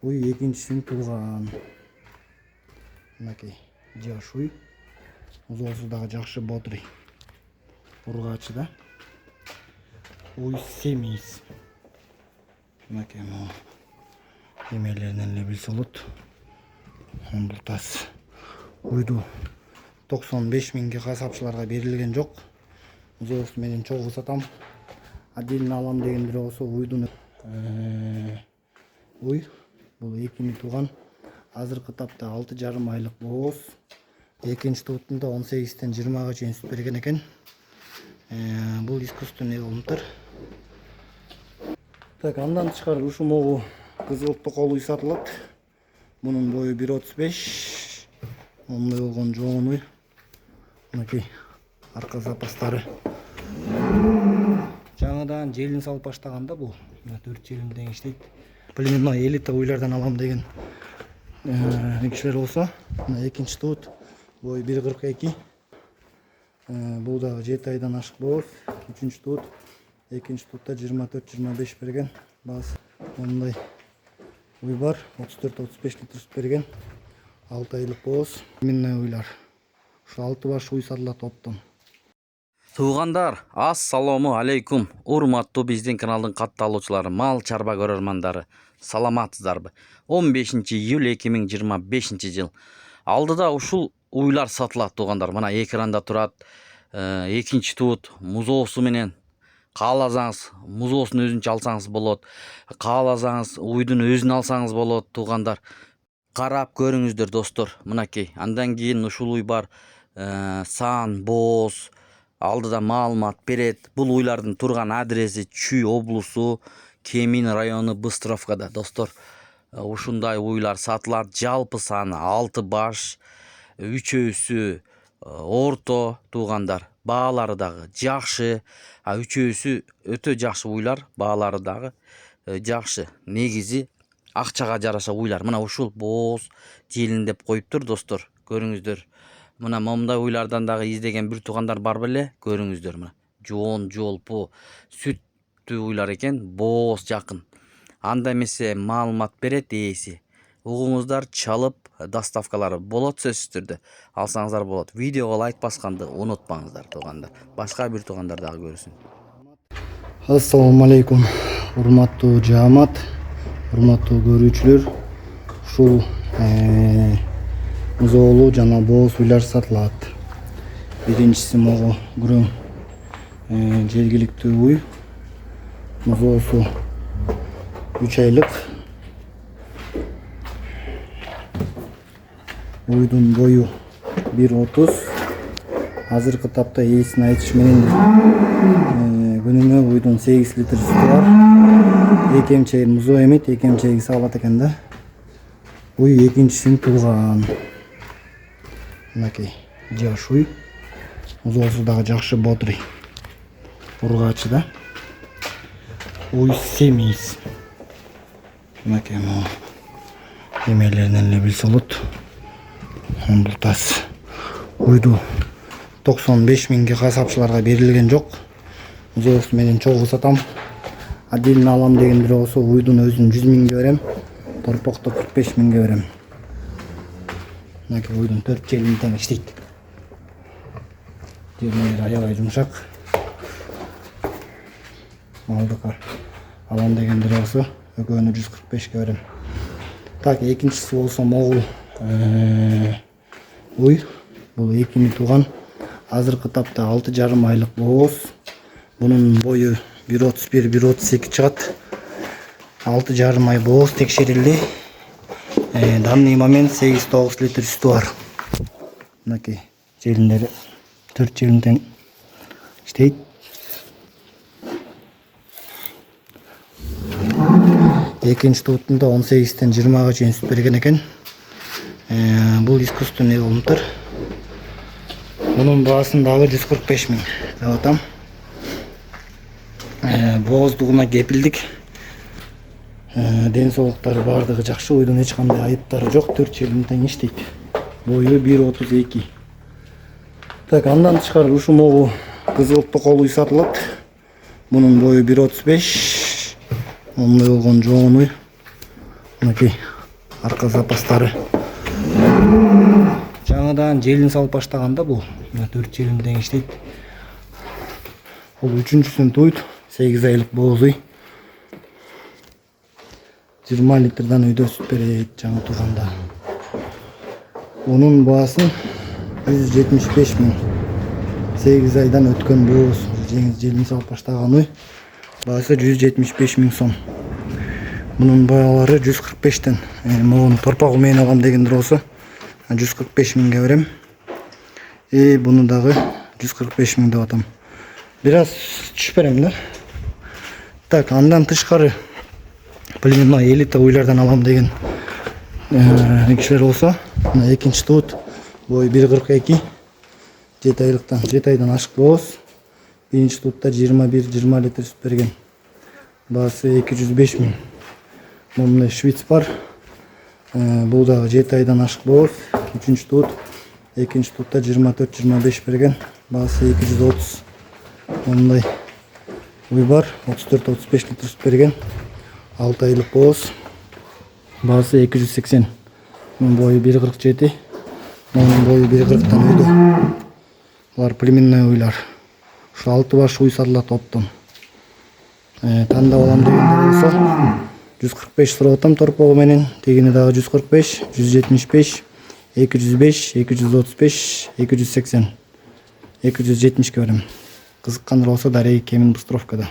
Уй экинчисин туулган. Мынакей жаш уй. Узоосу дагы жакшы бодрый. Ургачы да. Уй семиз. Мынакей могу эмелеринен эле билсе болот. Ондуртасы. Уйду 95 миңге касапчыларга берилген жок. Узоосу менен чогуу сатам. Отдельно алам дегендер болсо уйдун уй бул экини тууган. Азыркы тапта 6,5 айлык бооз. Экинчи туутунда 18-тен 20-га чейин сүт берген экен. Бул искусственный олумтар. Так, андан тышкары ушу могу кызыл токол уй сатылат. Мунун бою 1,35. Ондай болгон жоон уй. Мынакей арка запастары. Жаңадан желин салып баштаганда бул 4 желин тең иштейт. Племенной элита уйлардан алам деген кишилер болсо, мына экинчи туут бою 1,42. Бул дагы 7 айдан ашык бооз. Үчүнчү туут, экинчи туутта 24-25 берген. Баасы мондай уй бар. 34-35 литр сүт берген. 6 айлык бооз. Племенной уйлар. Ушу 6 баш уй сатылат оптон. Туугандар, ассаламу алейкум. Урматтуу биздин каналдын катталуучулары, мал чарба көрөрмандары. Саламатсыздарбы? 15 июль 2025 жыл. Алдыда ушул уйлар сатылат туугандар. Мына экранда турат. Экинчи туут музоосу менен кааласаңыз, музоосун өзүнчө алсаңыз болот. Кааласаңыз, уйдун өзүн алсаңыз болот туугандар. Карап көрүңүздөр достор. Мынакей. Андан кийин ушул уй бар. Сан, бооз, алдыда маалымат берет. Бул уйлардын турган адреси Чүй облусу, Кемин району, Быстровкада достор. Ушундай уйлар сатылат. Жалпы саны 6 баш, үчөөсү орто туугандар. Баалары дагы жакшы. Үчөөсү өтө жакшы уйлар, баалары дагы жакшы. Негизи акчага жараша уйлар. Мына ушул бооз желин деп коюптур достор. Көрүңүздөр. Мына момдай уйлардан дагы издеген бир туугандар бар беле? Көрүңүздөр мына. Жоон, жолпу, сүттүү уйлар экен, бооз жакын. Анда эмесе маалымат берет ээси. Угуңуздар, чалып доставкалары болот сөзсүз түрдө. Алсаңыздар болот. Видеого лайк басканды унутпаңыздар туугандар. Башка бир туугандар дагы көрсүн. Ассаламу алейкум. Урматтуу жаамат, урматтуу көрүүчүлөр. Ушул музоолуу жана бооз уйлар сатылат. Биринчиси могу күрөң жергиликтүү уй. Музоосу 3 айлык. Уйдун бою 1,30. Азыркы тапта ээсин айтыш менен күнүнө уйдун 8 литр сүтү бар. Эки эмчеги музоо эмет, эки эмчеги саалат экен да. Уй экинчисин туулган. Мынакей жаш уй. Узоосу дагы жакшы бодрый. Ургачы да. Уй семиз. Мынакей могу эмелеринен эле билсе болот. Ондуртасы. Уйду 95 миңге касапчыларга берилген жок. Узоосу менен чогуу сатам. Отдельно алам дегендер болсо уйдун өзүн 100 миңге берем. Торпокто 45 миңге берем. Мынакей уйдун 4 желин тең иштейт. Жеринер аябай жумшак. Малдыка алам дегендер болсо экөөнү 145ке берем. Так, экинчиси болсо могул уй. Бул экини тууган. Азыркы тапта 6,5 айлык бооз. Бунун бою 1,31, 1,32 чыгат. 6,5 ай бооз текшерилди. Данный момент 8-9 литр сүтү бар. Мынакей желиндери 4 желин тең иштейт. Экинчи туутунда 18-тен 20-га чейин сүт берген экен. Бул искусственный олумтар. Мунун баасын дагы 145 миң деп атам. Бооздугуна кепилдик. Ден соолуктары бардыгы жакшы, уйдун эч кандай айыптары жок. 4 желин тең иштейт. Бою 1,32. Так, андан тышкары ушу могу кызыл токол уй сатылат. Мунун бою 1,35. Ондай болгон жоон уй. мынакей арка запастары. Жаңадан желин салып баштаганда бул 4 желим тең иштейт. Бул 3-сүн туйт, 8 айлык бооз үй. 20 литрдан үйдө сүт берет жаңы турганда. Onun baası 175 000. 8 aydan ötken boğuz. Jelin salып баштаган uy. Baası 175 000 son. Bunun bağları 145'ten. Yani onu torpağı meyin alam degendir olsa 145 000'ge verem. Bunu dağı 145 000 de atam. Biraz düşberemler. Tak, andan tışkarı Племенной элита уйлардан алам деген кишилер болсо, мына экинчи туут бою 1.42, 7 айлыктан 7 айдан ашык бооз. Биринчи туутта 21-20 литр сүт берген. Баасы 205 000. Мындай швиц бар. Бул дагы 7 айдан ашык бооз. Үчүнчү туут, экинчи туутта 24-25 берген. Баасы 230. Мындай уй бар, 34-35 литр сүт берген. 6 айлык бооз. Баасы 280. Мунун бою 1.47. Мунун бою 1.40-тан өйдө. Булар племенной уйлар. Ушу 6 баш уй сатылат оптон. Тандап алам дегенде болсо 145 сурап атам торпогу менен. Тегини дагы 145, 175, 205, 235, 280. 270ке берем. Кызыккандар болсо Дарей Кемин Быстровкада.